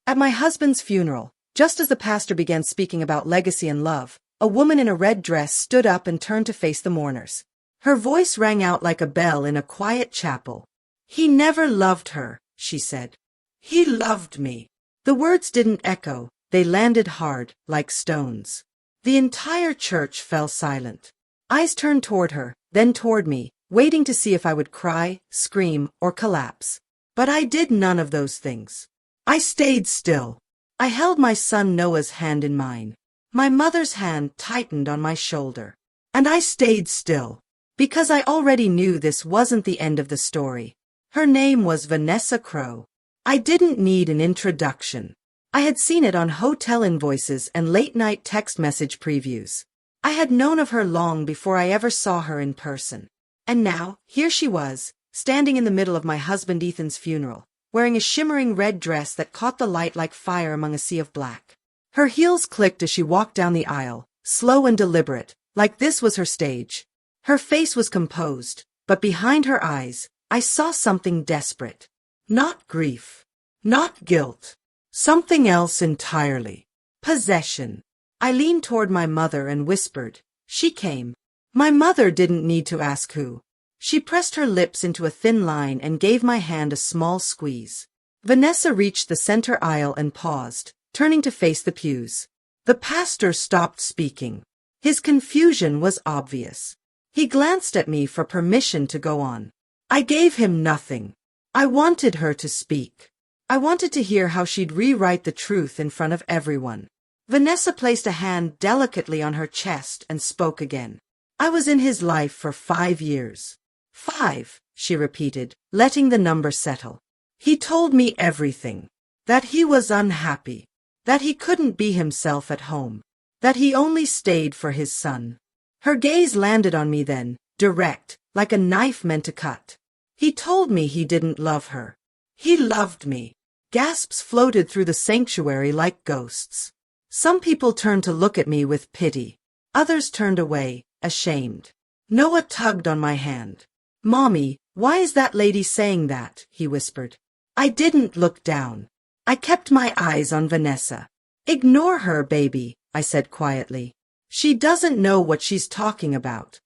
At my husband's funeral, just as the pastor began speaking about legacy and love, a woman in a red dress stood up and turned to face the mourners. Her voice rang out like a bell in a quiet chapel. "He never loved her," she said. "He loved me." The words didn't echo, they landed hard, like stones. The entire church fell silent. Eyes turned toward her, then toward me, waiting to see if I would cry, scream, or collapse. But I did none of those things. I stayed still. I held my son Noah's hand in mine. My mother's hand tightened on my shoulder. And I stayed still. Because I already knew this wasn't the end of the story. Her name was Vanessa Crowe. I didn't need an introduction. I had seen it on hotel invoices and late-night text message previews. I had known of her long before I ever saw her in person. And now, here she was, standing in the middle of my husband Ethan's funeral, wearing a shimmering red dress that caught the light like fire among a sea of black. Her heels clicked as she walked down the aisle, slow and deliberate, like this was her stage. Her face was composed, but behind her eyes, I saw something desperate. Not grief. Not guilt. Something else entirely. Possession. I leaned toward my mother and whispered. She came. My mother didn't need to ask who. She pressed her lips into a thin line and gave my hand a small squeeze. Vanessa reached the center aisle and paused, turning to face the pews. The pastor stopped speaking. His confusion was obvious. He glanced at me for permission to go on. I gave him nothing. I wanted her to speak. I wanted to hear how she'd rewrite the truth in front of everyone. Vanessa placed a hand delicately on her chest and spoke again. I was in his life for 5 years. 5, she repeated, letting the number settle. He told me everything. That he was unhappy. That he couldn't be himself at home. That he only stayed for his son. Her gaze landed on me then, direct, like a knife meant to cut. He told me he didn't love her. He loved me. Gasps floated through the sanctuary like ghosts. Some people turned to look at me with pity. Others turned away, ashamed. Noah tugged on my hand. "Mommy, why is that lady saying that?" he whispered. I didn't look down. I kept my eyes on Vanessa. "Ignore her, baby," I said quietly. "She doesn't know what she's talking about."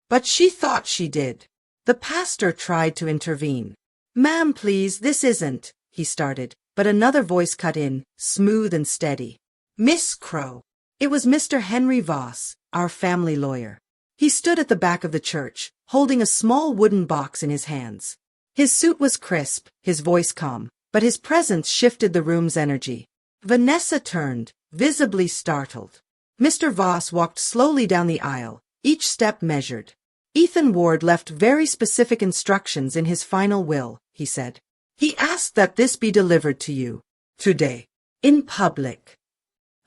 But she thought she did. The pastor tried to intervene. "Ma'am, please, this isn't," he started, but another voice cut in, smooth and steady. "Miss Crowe." It was Mr. Henry Voss, our family lawyer. He stood at the back of the church, holding a small wooden box in his hands. His suit was crisp, his voice calm, but his presence shifted the room's energy. Vanessa turned, visibly startled. Mr. Voss walked slowly down the aisle, each step measured. "Ethan Ward left very specific instructions in his final will," he said. "He asked that this be delivered to you. Today. In public."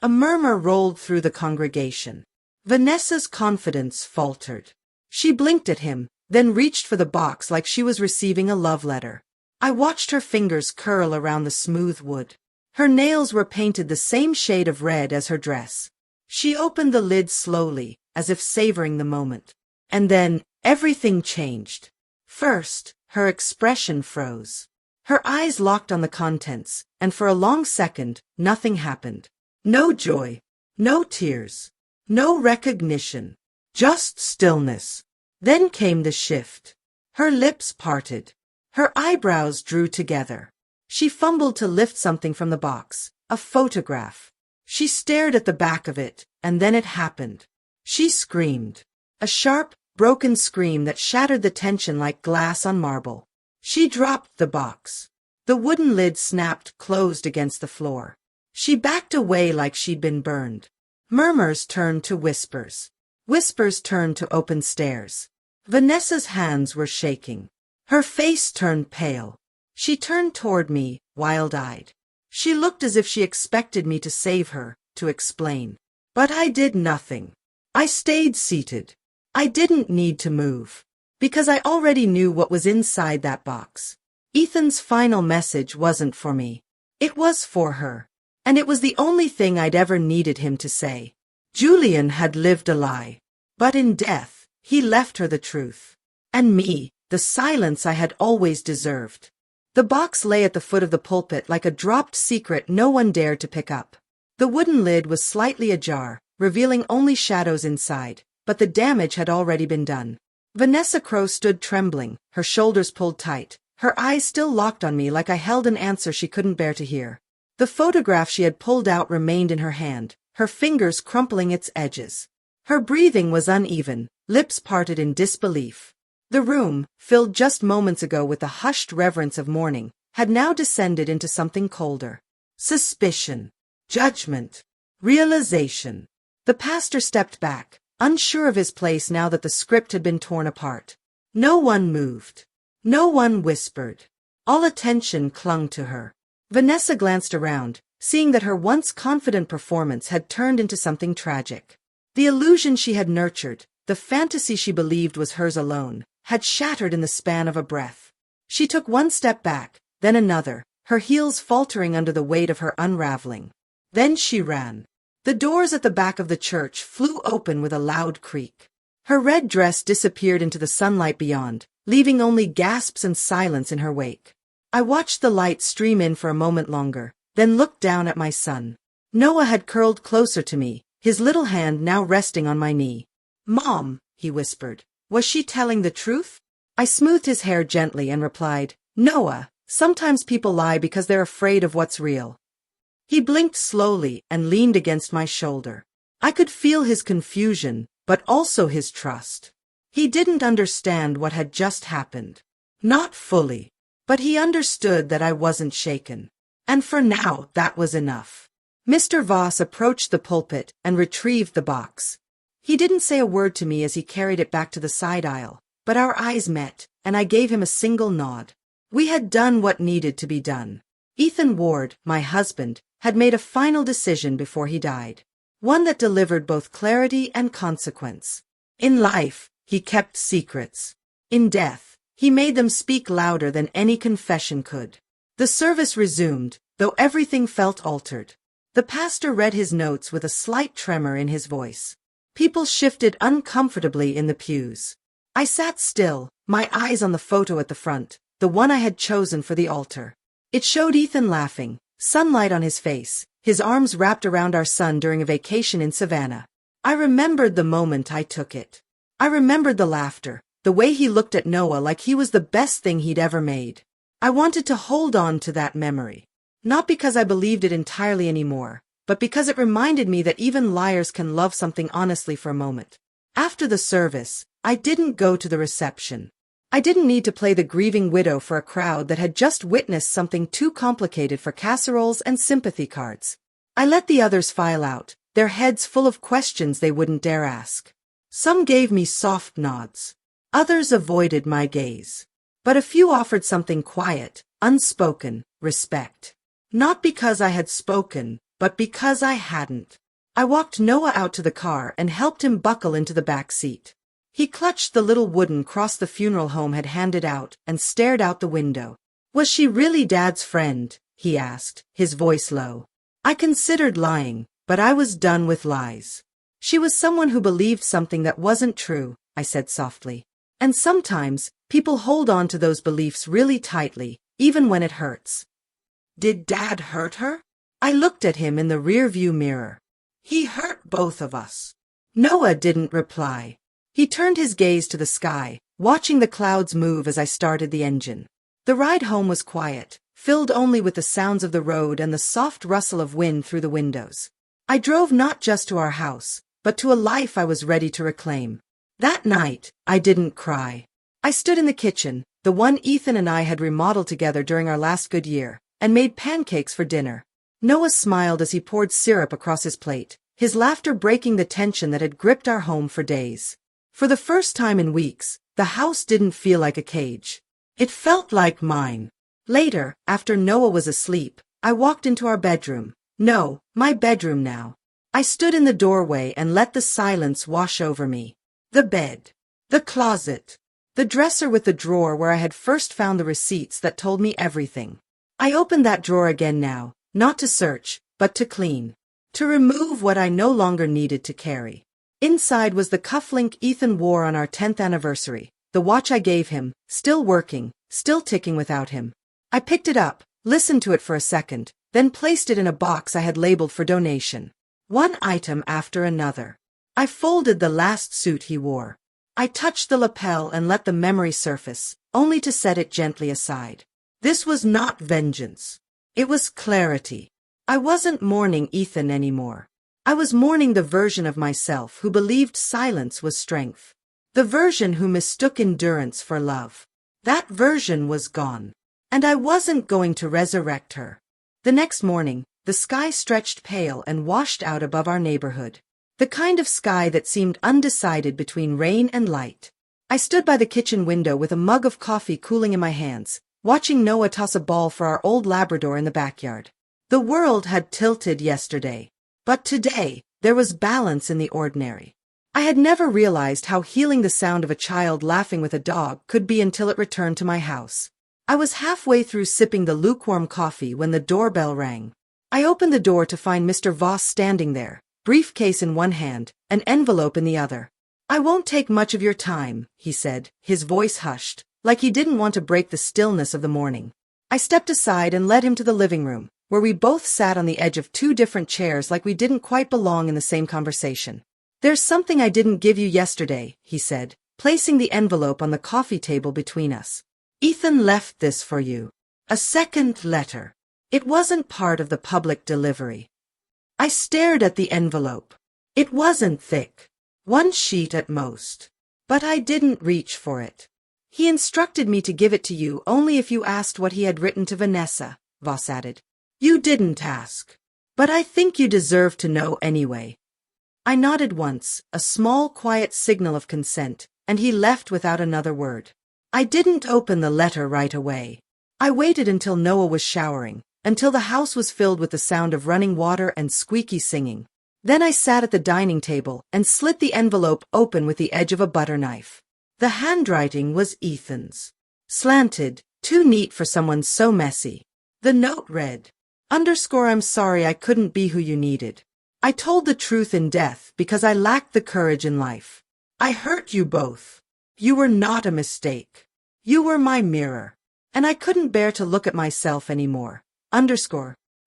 A murmur rolled through the congregation. Vanessa's confidence faltered. She blinked at him, then reached for the box like she was receiving a love letter. I watched her fingers curl around the smooth wood. Her nails were painted the same shade of red as her dress. She opened the lid slowly, as if savoring the moment. And then, everything changed. First, her expression froze. Her eyes locked on the contents, and for a long second, nothing happened. No joy. No tears. No recognition. Just stillness. Then came the shift. Her lips parted. Her eyebrows drew together. She fumbled to lift something from the box, a photograph. She stared at the back of it, and then it happened. She screamed. A sharp, broken scream that shattered the tension like glass on marble. She dropped the box. The wooden lid snapped closed against the floor. She backed away like she'd been burned. Murmurs turned to whispers. Whispers turned to open stares. Vanessa's hands were shaking. Her face turned pale. She turned toward me, wild-eyed. She looked as if she expected me to save her, to explain. But I did nothing. I stayed seated. I didn't need to move. Because I already knew what was inside that box. Ethan's final message wasn't for me. It was for her. And it was the only thing I'd ever needed him to say. Julian had lived a lie. But in death, he left her the truth. And me, the silence I had always deserved. The box lay at the foot of the pulpit like a dropped secret no one dared to pick up. The wooden lid was slightly ajar, revealing only shadows inside, but the damage had already been done. Vanessa Crowe stood trembling, her shoulders pulled tight, her eyes still locked on me like I held an answer she couldn't bear to hear. The photograph she had pulled out remained in her hand, her fingers crumpling its edges. Her breathing was uneven, lips parted in disbelief. The room, filled just moments ago with the hushed reverence of mourning, had now descended into something colder. Suspicion. Judgment. Realization. The pastor stepped back, unsure of his place now that the script had been torn apart. No one moved. No one whispered. All attention clung to her. Vanessa glanced around, seeing that her once confident performance had turned into something tragic. The illusion she had nurtured, the fantasy she believed was hers alone, had shattered in the span of a breath. She took one step back, then another, her heels faltering under the weight of her unraveling. Then she ran. The doors at the back of the church flew open with a loud creak. Her red dress disappeared into the sunlight beyond, leaving only gasps and silence in her wake. I watched the light stream in for a moment longer, then looked down at my son. Noah had curled closer to me, his little hand now resting on my knee. "Mom," he whispered. "Was she telling the truth?" I smoothed his hair gently and replied, "Noah, sometimes people lie because they're afraid of what's real." He blinked slowly and leaned against my shoulder. I could feel his confusion, but also his trust. He didn't understand what had just happened. Not fully. But he understood that I wasn't shaken. And for now, that was enough. Mr. Voss approached the pulpit and retrieved the box. He didn't say a word to me as he carried it back to the side aisle, but our eyes met, and I gave him a single nod. We had done what needed to be done. Ethan Ward, my husband, had made a final decision before he died. One that delivered both clarity and consequence. In life, he kept secrets. In death, he made them speak louder than any confession could. The service resumed, though everything felt altered. The pastor read his notes with a slight tremor in his voice. People shifted uncomfortably in the pews. I sat still, my eyes on the photo at the front, the one I had chosen for the altar. It showed Ethan laughing, sunlight on his face, his arms wrapped around our son during a vacation in Savannah. I remembered the moment I took it. I remembered the laughter, the way he looked at Noah like he was the best thing he'd ever made. I wanted to hold on to that memory. Not because I believed it entirely anymore, but because it reminded me that even liars can love something honestly for a moment. After the service, I didn't go to the reception. I didn't need to play the grieving widow for a crowd that had just witnessed something too complicated for casseroles and sympathy cards. I let the others file out, their heads full of questions they wouldn't dare ask. Some gave me soft nods. Others avoided my gaze. But a few offered something quiet, unspoken, respect. Not because I had spoken, but because I hadn't. I walked Noah out to the car and helped him buckle into the back seat. He clutched the little wooden cross the funeral home had handed out and stared out the window. "Was she really Dad's friend?" he asked, his voice low. I considered lying, but I was done with lies. "She was someone who believed something that wasn't true," I said softly. "And sometimes, people hold on to those beliefs really tightly, even when it hurts." "Did Dad hurt her?" I looked at him in the rearview mirror. "He hurt both of us." Noah didn't reply. He turned his gaze to the sky, watching the clouds move as I started the engine. The ride home was quiet, filled only with the sounds of the road and the soft rustle of wind through the windows. I drove not just to our house, but to a life I was ready to reclaim. That night, I didn't cry. I stood in the kitchen, the one Ethan and I had remodeled together during our last good year, and made pancakes for dinner. Noah smiled as he poured syrup across his plate, his laughter breaking the tension that had gripped our home for days. For the first time in weeks, the house didn't feel like a cage. It felt like mine. Later, after Noah was asleep, I walked into our bedroom. No, my bedroom now. I stood in the doorway and let the silence wash over me. The bed. The closet. The dresser with the drawer where I had first found the receipts that told me everything. I opened that drawer again now, not to search, but to clean. To remove what I no longer needed to carry. Inside was the cufflink Ethan wore on our 10th anniversary, the watch I gave him, still working, still ticking without him. I picked it up, listened to it for a second, then placed it in a box I had labeled for donation. One item after another. I folded the last suit he wore. I touched the lapel and let the memory surface, only to set it gently aside. This was not vengeance. It was clarity. I wasn't mourning Ethan anymore. I was mourning the version of myself who believed silence was strength. The version who mistook endurance for love. That version was gone. And I wasn't going to resurrect her. The next morning, the sky stretched pale and washed out above our neighborhood. The kind of sky that seemed undecided between rain and light. I stood by the kitchen window with a mug of coffee cooling in my hands, watching Noah toss a ball for our old Labrador in the backyard. The world had tilted yesterday. But today, there was balance in the ordinary. I had never realized how healing the sound of a child laughing with a dog could be until it returned to my house. I was halfway through sipping the lukewarm coffee when the doorbell rang. I opened the door to find Mr. Voss standing there, briefcase in one hand, an envelope in the other. "I won't take much of your time," he said, his voice hushed, like he didn't want to break the stillness of the morning. I stepped aside and led him to the living room, where we both sat on the edge of two different chairs like we didn't quite belong in the same conversation. "There's something I didn't give you yesterday," he said, placing the envelope on the coffee table between us. "Ethan left this for you. A second letter. It wasn't part of the public delivery." I stared at the envelope. It wasn't thick. One sheet at most. But I didn't reach for it. "He instructed me to give it to you only if you asked what he had written to Vanessa," Voss added. "You didn't ask. But I think you deserve to know anyway." I nodded once, a small quiet signal of consent, and he left without another word. I didn't open the letter right away. I waited until Noah was showering, until the house was filled with the sound of running water and squeaky singing. Then I sat at the dining table and slit the envelope open with the edge of a butter knife. The handwriting was Ethan's. Slanted, too neat for someone so messy. The note read, "I'm sorry I couldn't be who you needed. I told the truth in death because I lacked the courage in life. I hurt you both. You were not a mistake. You were my mirror. And I couldn't bear to look at myself anymore.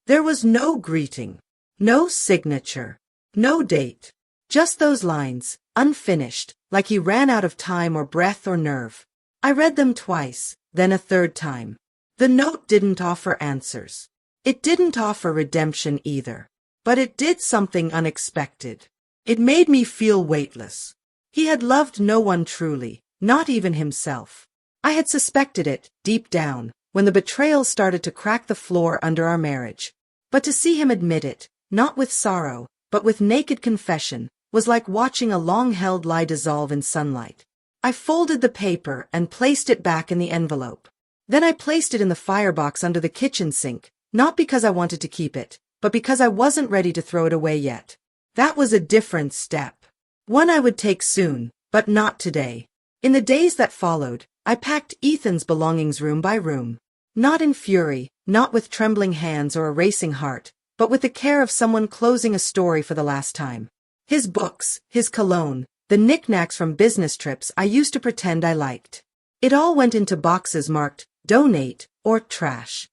There was no greeting. No signature. No date. Just those lines, unfinished, like he ran out of time or breath or nerve. I read them twice, then a third time. The note didn't offer answers. It didn't offer redemption either. But it did something unexpected. It made me feel weightless. He had loved no one truly, not even himself. I had suspected it, deep down, when the betrayal started to crack the floor under our marriage. But to see him admit it, not with sorrow, but with naked confession, was like watching a long-held lie dissolve in sunlight. I folded the paper and placed it back in the envelope. Then I placed it in the firebox under the kitchen sink, not because I wanted to keep it, but because I wasn't ready to throw it away yet. That was a different step. One I would take soon, but not today. In the days that followed, I packed Ethan's belongings room by room. Not in fury, not with trembling hands or a racing heart, but with the care of someone closing a story for the last time. His books, his cologne, the knickknacks from business trips I used to pretend I liked. It all went into boxes marked, donate, or trash.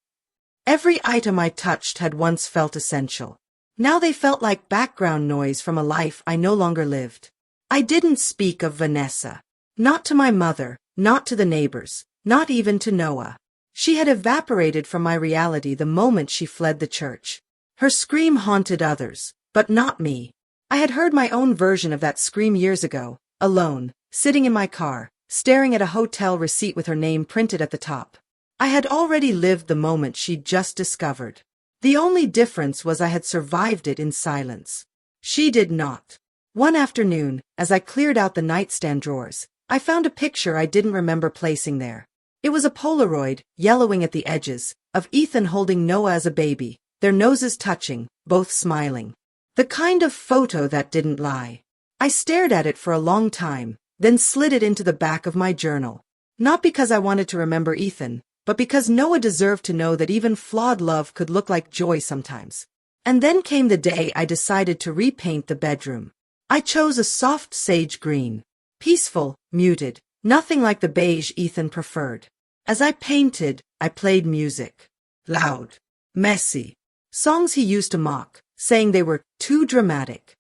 Every item I touched had once felt essential. Now they felt like background noise from a life I no longer lived. I didn't speak of Vanessa. Not to my mother, not to the neighbors, not even to Noah. She had evaporated from my reality the moment she fled the church. Her scream haunted others, but not me. I had heard my own version of that scream years ago, alone, sitting in my car, staring at a hotel receipt with her name printed at the top. I had already lived the moment she'd just discovered. The only difference was I had survived it in silence. She did not. One afternoon, as I cleared out the nightstand drawers, I found a picture I didn't remember placing there. It was a Polaroid, yellowing at the edges, of Ethan holding Noah as a baby, their noses touching, both smiling. The kind of photo that didn't lie. I stared at it for a long time, then slid it into the back of my journal. Not because I wanted to remember Ethan, but because Noah deserved to know that even flawed love could look like joy sometimes. And then came the day I decided to repaint the bedroom. I chose a soft sage green. Peaceful, muted, nothing like the beige Ethan preferred. As I painted, I played music. Loud. Messy. Songs he used to mock, saying they were too dramatic.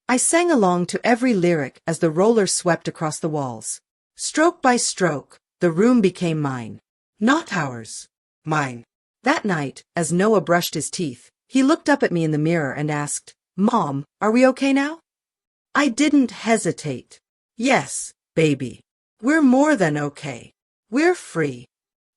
I sang along to every lyric as the roller swept across the walls. Stroke by stroke, the room became mine. Not ours. Mine. That night, as Noah brushed his teeth, he looked up at me in the mirror and asked, "Mom, are we okay now?" I didn't hesitate. Yes, baby. We're more than okay. We're free.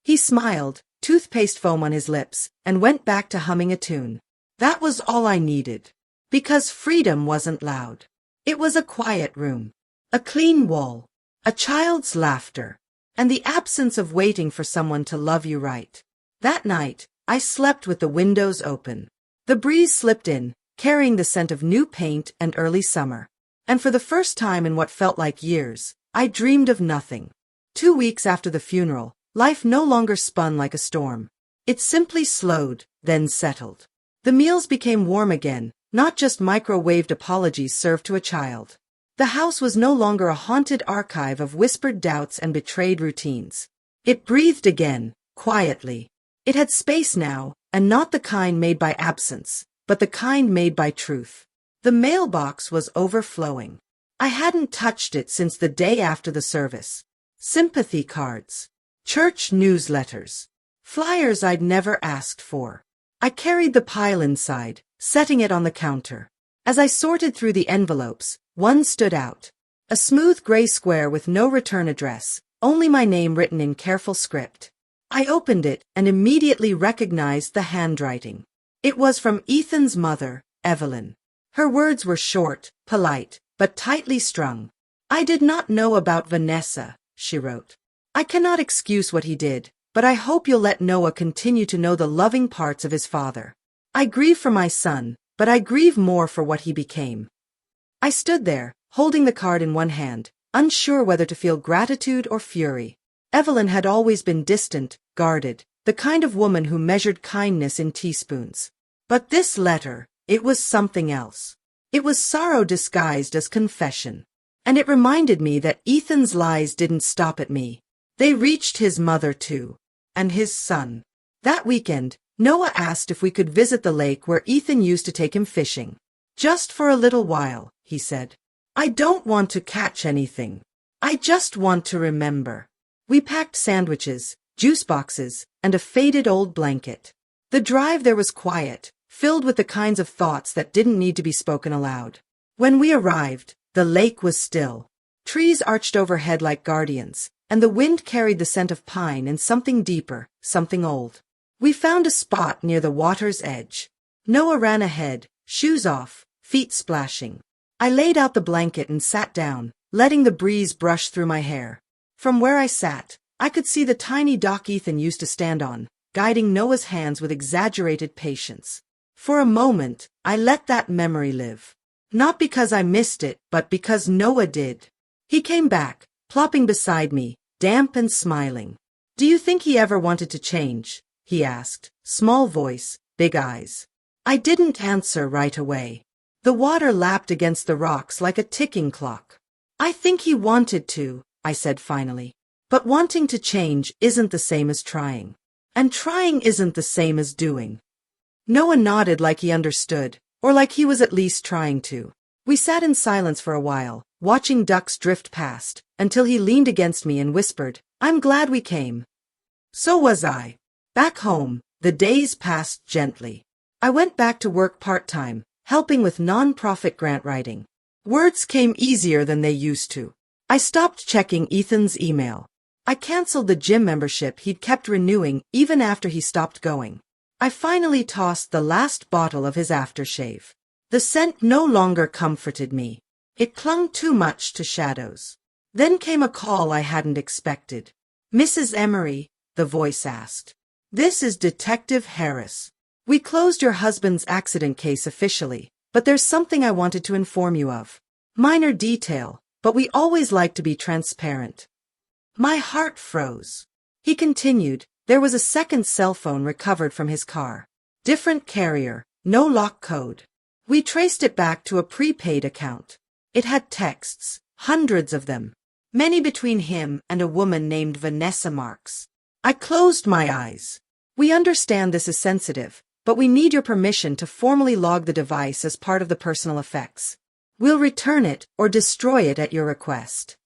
He smiled, toothpaste foam on his lips, and went back to humming a tune. That was all I needed. Because freedom wasn't loud. It was a quiet room. A clean wall. A child's laughter. And the absence of waiting for someone to love you right. That night, I slept with the windows open. The breeze slipped in, carrying the scent of new paint and early summer. And for the first time in what felt like years, I dreamed of nothing. 2 weeks after the funeral, life no longer spun like a storm. It simply slowed, then settled. The meals became warm again, not just microwaved apologies served to a child. The house was no longer a haunted archive of whispered doubts and betrayed routines. It breathed again, quietly. It had space now, and not the kind made by absence, but the kind made by truth. The mailbox was overflowing. I hadn't touched it since the day after the service. Sympathy cards. Church newsletters. Flyers I'd never asked for. I carried the pile inside, setting it on the counter. As I sorted through the envelopes, one stood out. A smooth gray square with no return address, only my name written in careful script. I opened it and immediately recognized the handwriting. It was from Ethan's mother, Evelyn. Her words were short, polite, but tightly strung. "I did not know about Vanessa," she wrote. "I cannot excuse what he did, but I hope you'll let Noah continue to know the loving parts of his father. I grieve for my son, but I grieve more for what he became." I stood there, holding the card in one hand, unsure whether to feel gratitude or fury. Evelyn had always been distant, guarded, the kind of woman who measured kindness in teaspoons. But this letter, it was something else. It was sorrow disguised as confession. And it reminded me that Ethan's lies didn't stop at me. They reached his mother too. And his son. That weekend, Noah asked if we could visit the lake where Ethan used to take him fishing. "Just for a little while," he said. "I don't want to catch anything. I just want to remember." We packed sandwiches, juice boxes, and a faded old blanket. The drive there was quiet, filled with the kinds of thoughts that didn't need to be spoken aloud. When we arrived, the lake was still. Trees arched overhead like guardians, and the wind carried the scent of pine and something deeper, something old. We found a spot near the water's edge. Noah ran ahead, shoes off, feet splashing. I laid out the blanket and sat down, letting the breeze brush through my hair. From where I sat, I could see the tiny dock Ethan used to stand on, guiding Noah's hands with exaggerated patience. For a moment, I let that memory live. Not because I missed it, but because Noah did. He came back, plopping beside me, damp and smiling. "Do you think he ever wanted to change?" he asked, small voice, big eyes. I didn't answer right away. The water lapped against the rocks like a ticking clock. "I think he wanted to," I said finally. "But wanting to change isn't the same as trying. And trying isn't the same as doing." Noah nodded like he understood, or like he was at least trying to. We sat in silence for a while, watching ducks drift past, until he leaned against me and whispered, "I'm glad we came." So was I. Back home, the days passed gently. I went back to work part-time, helping with non-profit grant writing. Words came easier than they used to. I stopped checking Ethan's email. I canceled the gym membership he'd kept renewing even after he stopped going. I finally tossed the last bottle of his aftershave. The scent no longer comforted me. It clung too much to shadows. Then came a call I hadn't expected. "Mrs. Emery," the voice asked. "This is Detective Harris. We closed your husband's accident case officially, but there's something I wanted to inform you of. Minor detail, but we always like to be transparent." My heart froze. He continued, "There was a second cell phone recovered from his car. Different carrier, no lock code. We traced it back to a prepaid account. It had texts, hundreds of them, many between him and a woman named Vanessa Marks. I closed my eyes. We understand this is sensitive, but we need your permission to formally log the device as part of the personal effects. We'll return it or destroy it at your request.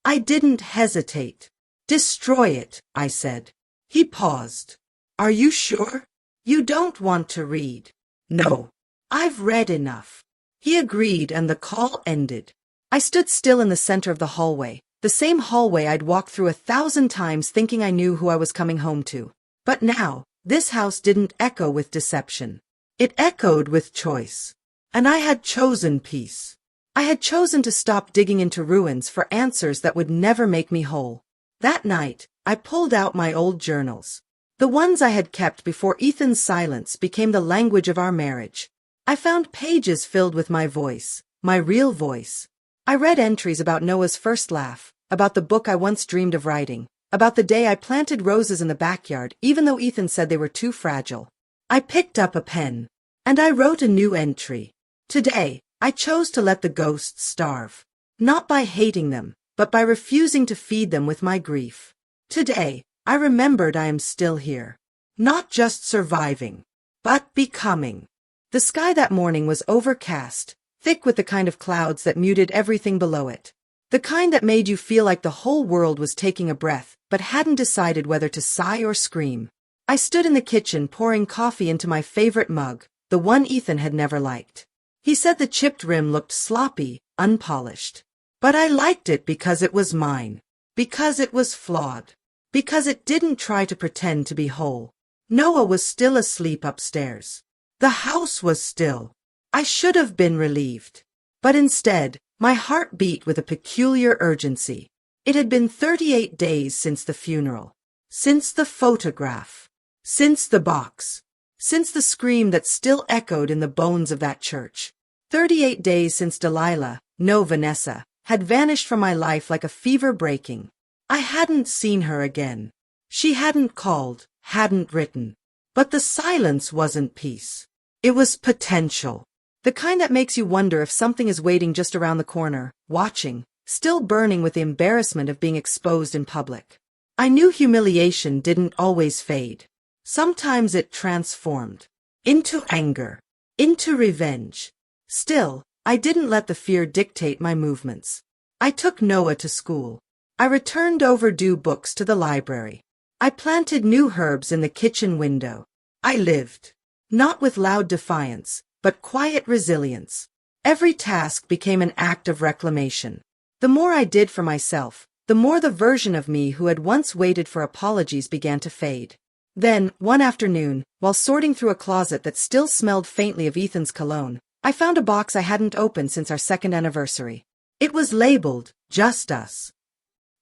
I didn't hesitate. Destroy it, I said. He paused. Are you sure? You don't want to read? No. I've read enough. He agreed and the call ended. I stood still in the center of the hallway, the same hallway I'd walked through 1,000 times thinking I knew who I was coming home to. But now, this house didn't echo with deception. It echoed with choice. And I had chosen peace. I had chosen to stop digging into ruins for answers that would never make me whole. That night, I pulled out my old journals. The ones I had kept before Ethan's silence became the language of our marriage. I found pages filled with my voice, my real voice. I read entries about Noah's first laugh, about the book I once dreamed of writing, about the day I planted roses in the backyard even though Ethan said they were too fragile. I picked up a pen, and I wrote a new entry. Today, I chose to let the ghosts starve. Not by hating them, but by refusing to feed them with my grief. Today, I remembered I am still here. Not just surviving, but becoming. The sky that morning was overcast, thick with the kind of clouds that muted everything below it. The kind that made you feel like the whole world was taking a breath, but hadn't decided whether to sigh or scream. I stood in the kitchen pouring coffee into my favorite mug, the one Ethan had never liked. He said the chipped rim looked sloppy, unpolished. But I liked it because it was mine. Because it was flawed. Because it didn't try to pretend to be whole. Noah was still asleep upstairs. The house was still. I should have been relieved. But instead, my heart beat with a peculiar urgency. It had been 38 days since the funeral. Since the photograph. Since the box. Since the scream that still echoed in the bones of that church. 38 days since Delilah, no Vanessa, had vanished from my life like a fever breaking. I hadn't seen her again. She hadn't called, hadn't written. But the silence wasn't peace. It was potential. The kind that makes you wonder if something is waiting just around the corner, watching, still burning with the embarrassment of being exposed in public. I knew humiliation didn't always fade. Sometimes it transformed. Into anger. Into revenge. Still, I didn't let the fear dictate my movements. I took Noah to school. I returned overdue books to the library. I planted new herbs in the kitchen window. I lived. Not with loud defiance, but quiet resilience. Every task became an act of reclamation. The more I did for myself, the more the version of me who had once waited for apologies began to fade. Then, one afternoon, while sorting through a closet that still smelled faintly of Ethan's cologne, I found a box I hadn't opened since our second anniversary. It was labeled, Just Us.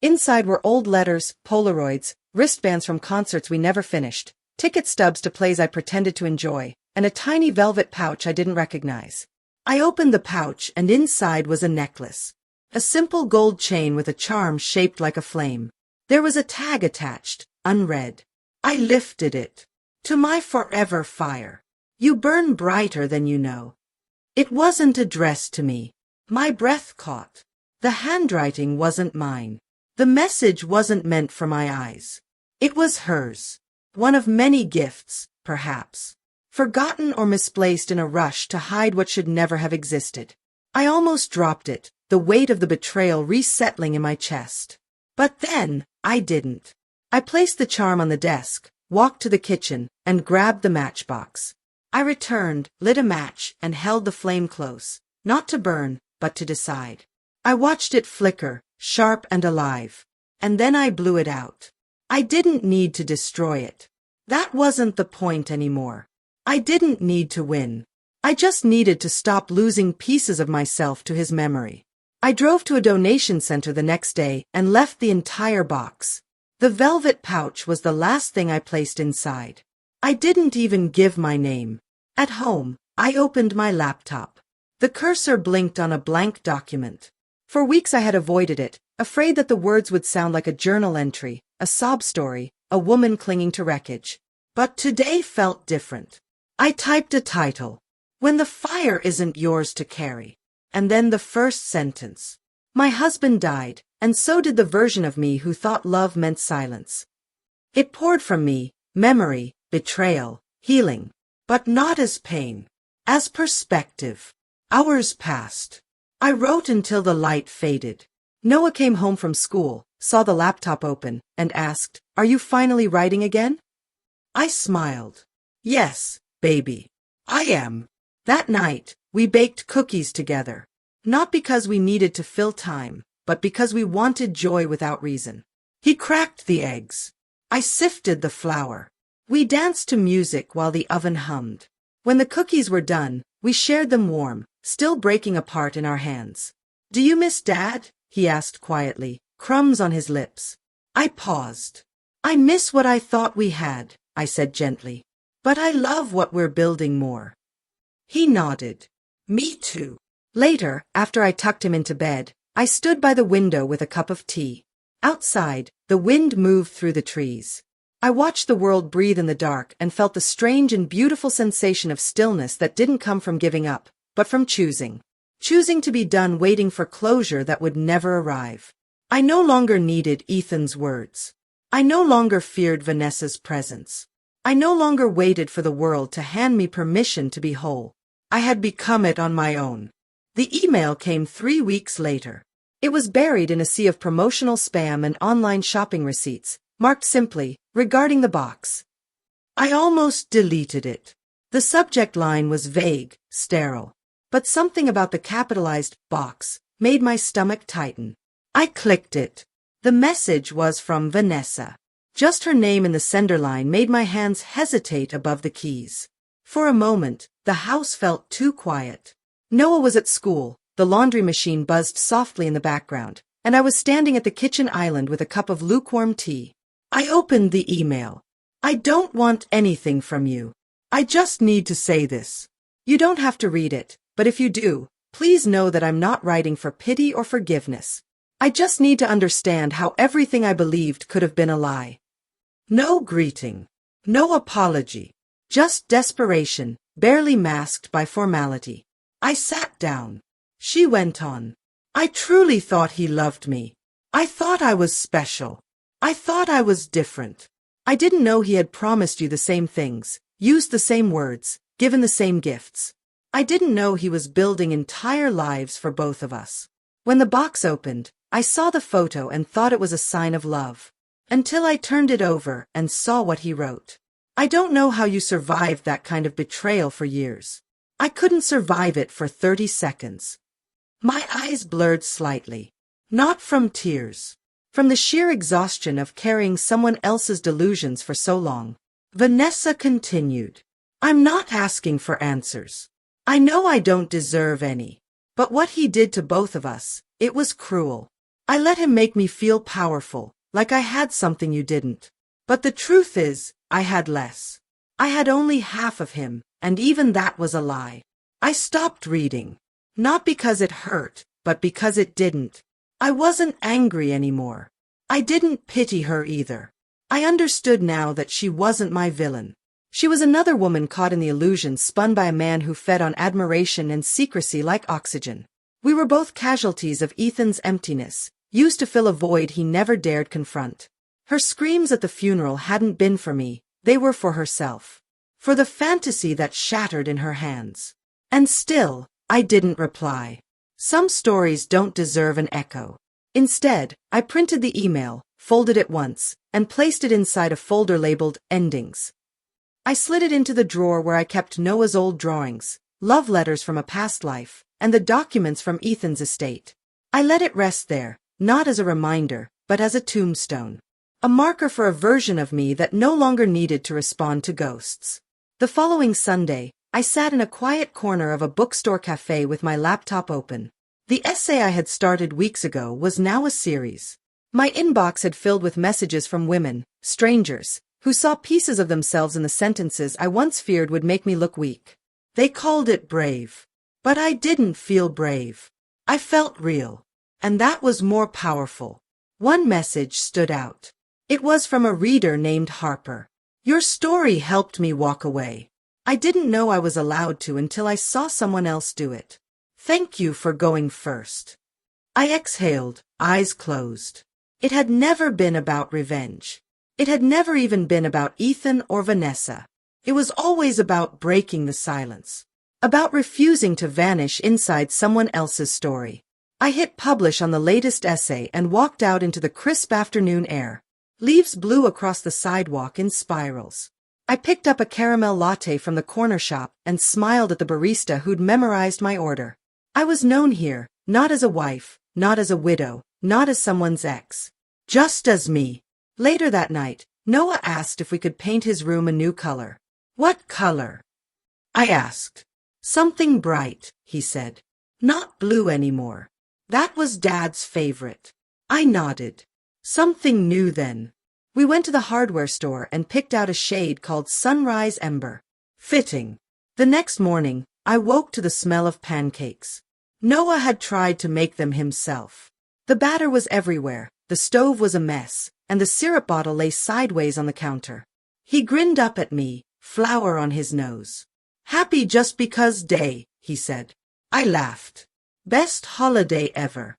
Inside were old letters, Polaroids, wristbands from concerts we never finished, ticket stubs to plays I pretended to enjoy, and a tiny velvet pouch I didn't recognize. I opened the pouch and inside was a necklace. A simple gold chain with a charm shaped like a flame. There was a tag attached, unread. I lifted it. To my forever fire. You burn brighter than you know. It wasn't addressed to me. My breath caught. The handwriting wasn't mine. The message wasn't meant for my eyes. It was hers. One of many gifts, perhaps. Forgotten or misplaced in a rush to hide what should never have existed. I almost dropped it, the weight of the betrayal resettling in my chest. But then, I didn't. I placed the charm on the desk, walked to the kitchen, and grabbed the matchbox. I returned, lit a match, and held the flame close, not to burn, but to decide. I watched it flicker, sharp and alive. And then I blew it out. I didn't need to destroy it. That wasn't the point anymore. I didn't need to win. I just needed to stop losing pieces of myself to his memory. I drove to a donation center the next day and left the entire box. The velvet pouch was the last thing I placed inside. I didn't even give my name. At home, I opened my laptop. The cursor blinked on a blank document. For weeks I had avoided it, afraid that the words would sound like a journal entry, a sob story, a woman clinging to wreckage. But today felt different. I typed a title. When the fire isn't yours to carry. And then the first sentence. My husband died, and so did the version of me who thought love meant silence. It poured from me, memory, betrayal, healing. But not as pain. As perspective. Hours passed. I wrote until the light faded. Noah came home from school, saw the laptop open, and asked, "Are you finally writing again?" I smiled. "Yes, baby. I am." That night, we baked cookies together. Not because we needed to fill time, but because we wanted joy without reason. He cracked the eggs. I sifted the flour. We danced to music while the oven hummed. When the cookies were done, we shared them warm, still breaking apart in our hands. "Do you miss Dad?" he asked quietly, crumbs on his lips. I paused. "I miss what I thought we had," I said gently. "But I love what we're building more." He nodded. "Me too." Later, after I tucked him into bed, I stood by the window with a cup of tea. Outside, the wind moved through the trees. I watched the world breathe in the dark and felt the strange and beautiful sensation of stillness that didn't come from giving up, but from choosing. Choosing to be done waiting for closure that would never arrive. I no longer needed Ethan's words. I no longer feared Vanessa's presence. I no longer waited for the world to hand me permission to be whole. I had become it on my own. The email came 3 weeks later. It was buried in a sea of promotional spam and online shopping receipts, marked simply, "Regarding the box." I almost deleted it. The subject line was vague, sterile. But something about the capitalized box made my stomach tighten. I clicked it. The message was from Vanessa. Just her name in the sender line made my hands hesitate above the keys. For a moment, the house felt too quiet. Noah was at school, the laundry machine buzzed softly in the background, and I was standing at the kitchen island with a cup of lukewarm tea. I opened the email. "I don't want anything from you. I just need to say this. You don't have to read it, but if you do, please know that I'm not writing for pity or forgiveness. I just need to understand how everything I believed could have been a lie." No greeting. No apology. Just desperation, barely masked by formality. I sat down. She went on. "I truly thought he loved me. I thought I was special. I thought I was different. I didn't know he had promised you the same things, used the same words, given the same gifts. I didn't know he was building entire lives for both of us." When the box opened, I saw the photo and thought it was a sign of love. Until I turned it over and saw what he wrote. "I don't know how you survived that kind of betrayal for years. I couldn't survive it for 30 seconds. My eyes blurred slightly. Not from tears. From the sheer exhaustion of carrying someone else's delusions for so long. Vanessa continued. "I'm not asking for answers. I know I don't deserve any. But what he did to both of us, it was cruel. I let him make me feel powerful, like I had something you didn't. But the truth is, I had less. I had only half of him, and even that was a lie." I stopped reading. Not because it hurt, but because it didn't. I wasn't angry anymore. I didn't pity her either. I understood now that she wasn't my villain. She was another woman caught in the illusion spun by a man who fed on admiration and secrecy like oxygen. We were both casualties of Ethan's emptiness, used to fill a void he never dared confront. Her screams at the funeral hadn't been for me, they were for herself. For the fantasy that shattered in her hands. And still, I didn't reply. Some stories don't deserve an echo. Instead, I printed the email, folded it once, and placed it inside a folder labeled Endings. I slid it into the drawer where I kept Noah's old drawings, love letters from a past life, and the documents from Ethan's estate. I let it rest there, not as a reminder, but as a tombstone. A marker for a version of me that no longer needed to respond to ghosts. The following Sunday, I sat in a quiet corner of a bookstore cafe with my laptop open. The essay I had started weeks ago was now a series. My inbox had filled with messages from women, strangers, who saw pieces of themselves in the sentences I once feared would make me look weak. They called it brave. But I didn't feel brave. I felt real. And that was more powerful. One message stood out. It was from a reader named Harper. "Your story helped me walk away. I didn't know I was allowed to until I saw someone else do it. Thank you for going first." I exhaled, eyes closed. It had never been about revenge. It had never even been about Ethan or Vanessa. It was always about breaking the silence. About refusing to vanish inside someone else's story. I hit publish on the latest essay and walked out into the crisp afternoon air. Leaves blew across the sidewalk in spirals. I picked up a caramel latte from the corner shop and smiled at the barista who'd memorized my order. I was known here, not as a wife, not as a widow, not as someone's ex. Just as me. Later that night, Noah asked if we could paint his room a new color. What color? I asked. Something bright, he said. Not blue anymore. That was Dad's favorite. I nodded. Something new then. We went to the hardware store and picked out a shade called Sunrise Ember. Fitting. The next morning, I woke to the smell of pancakes. Noah had tried to make them himself. The batter was everywhere, the stove was a mess, and the syrup bottle lay sideways on the counter. He grinned up at me, flour on his nose. Happy just because day, he said. I laughed. Best holiday ever.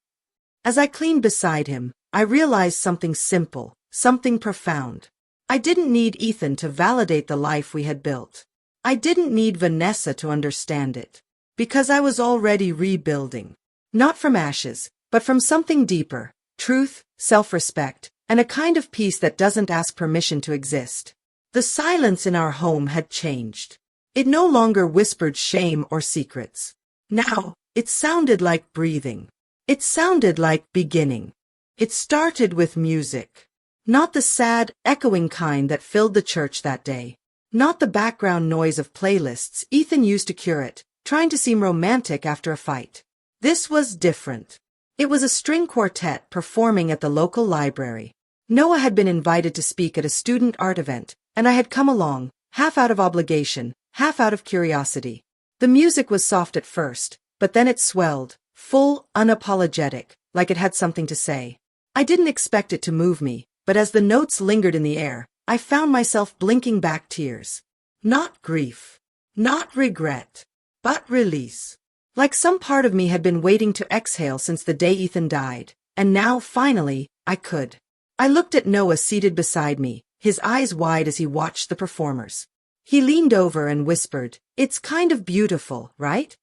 As I cleaned beside him, I realized something simple, something profound. I didn't need Ethan to validate the life we had built. I didn't need Vanessa to understand it. Because I was already rebuilding. Not from ashes, but from something deeper. Truth, self-respect, and a kind of peace that doesn't ask permission to exist. The silence in our home had changed. It no longer whispered shame or secrets. Now, it sounded like breathing. It sounded like beginning. It started with music. Not the sad, echoing kind that filled the church that day. Not the background noise of playlists Ethan used to curate, trying to seem romantic after a fight. This was different. It was a string quartet performing at the local library. Noah had been invited to speak at a student art event, and I had come along, half out of obligation, half out of curiosity. The music was soft at first, but then it swelled, full, unapologetic, like it had something to say. I didn't expect it to move me, but as the notes lingered in the air, I found myself blinking back tears. Not grief. Not regret. But release. Like some part of me had been waiting to exhale since the day Ethan died, and now, finally, I could. I looked at Noah seated beside me, his eyes wide as he watched the performers. He leaned over and whispered, "It's kind of beautiful, right?"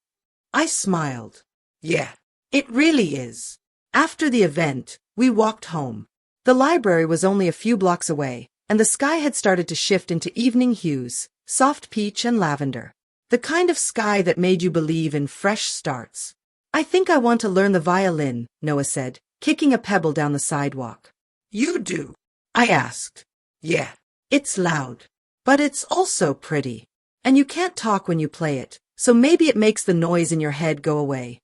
I smiled. Yeah, it really is. After the event, we walked home. The library was only a few blocks away, and the sky had started to shift into evening hues, soft peach and lavender. The kind of sky that made you believe in fresh starts. I think I want to learn the violin, Noah said, kicking a pebble down the sidewalk. You do? I asked. Yeah. It's loud. But it's also pretty. And you can't talk when you play it, so maybe it makes the noise in your head go away.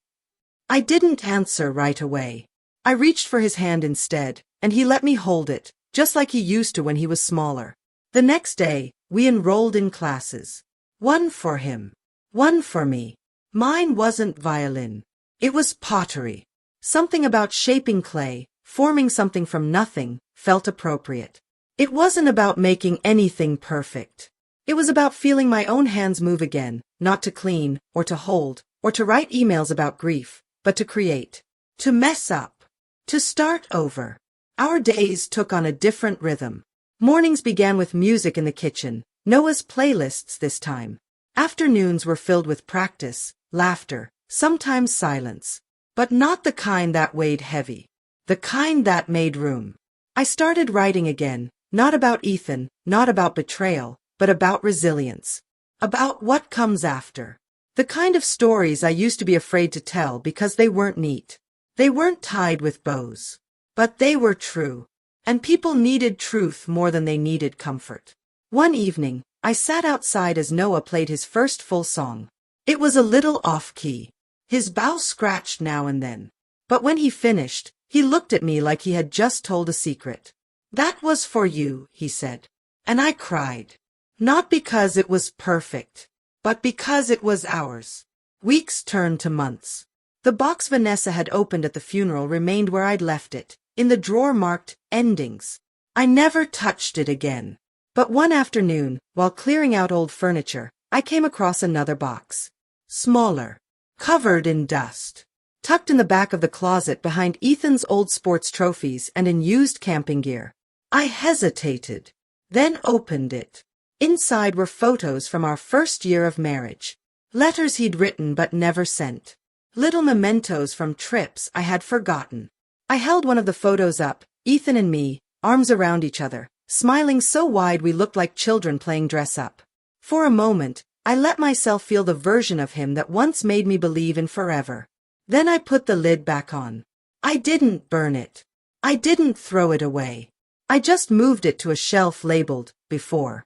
I didn't answer right away. I reached for his hand instead, and he let me hold it, just like he used to when he was smaller. The next day, we enrolled in classes. One for him. One for me. Mine wasn't violin. It was pottery. Something about shaping clay, forming something from nothing, felt appropriate. It wasn't about making anything perfect. It was about feeling my own hands move again, not to clean, or to hold, or to write emails about grief, but to create. To mess up. To start over. Our days took on a different rhythm. Mornings began with music in the kitchen, Noah's playlists this time. Afternoons were filled with practice, laughter, sometimes silence. But not the kind that weighed heavy. The kind that made room. I started writing again, not about Ethan, not about betrayal, but about resilience. About what comes after. The kind of stories I used to be afraid to tell because they weren't neat. They weren't tied with bows. But they were true. And people needed truth more than they needed comfort. One evening, I sat outside as Noah played his first full song. It was a little off-key. His bow scratched now and then. But when he finished, he looked at me like he had just told a secret. That was for you, he said. And I cried. Not because it was perfect, but because it was ours. Weeks turned to months. The box Vanessa had opened at the funeral remained where I'd left it, in the drawer marked Endings. I never touched it again. But one afternoon, while clearing out old furniture, I came across another box. Smaller. Covered in dust. Tucked in the back of the closet behind Ethan's old sports trophies and in used camping gear. I hesitated, then opened it. Inside were photos from our first year of marriage. Letters he'd written but never sent. Little mementos from trips I had forgotten. I held one of the photos up, Ethan and me, arms around each other, smiling so wide we looked like children playing dress-up. For a moment, I let myself feel the version of him that once made me believe in forever. Then I put the lid back on. I didn't burn it. I didn't throw it away. I just moved it to a shelf labeled, Before.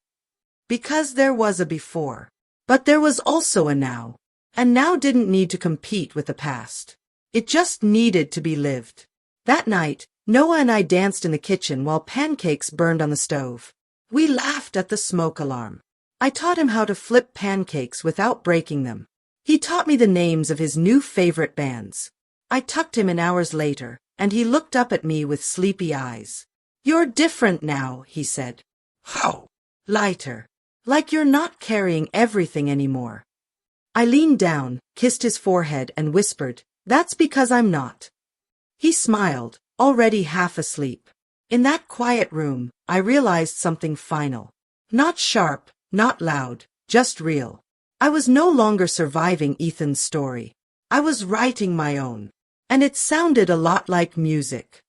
Because there was a before. But there was also a now. And now didn't need to compete with the past. It just needed to be lived. That night, Noah and I danced in the kitchen while pancakes burned on the stove. We laughed at the smoke alarm. I taught him how to flip pancakes without breaking them. He taught me the names of his new favorite bands. I tucked him in hours later, and he looked up at me with sleepy eyes. "You're different now," he said. How? "Lighter. Like you're not carrying everything anymore." I leaned down, kissed his forehead, and whispered, "That's because I'm not." He smiled, already half asleep. In that quiet room, I realized something final. Not sharp, not loud, just real. I was no longer surviving Ethan's story. I was writing my own. And it sounded a lot like music.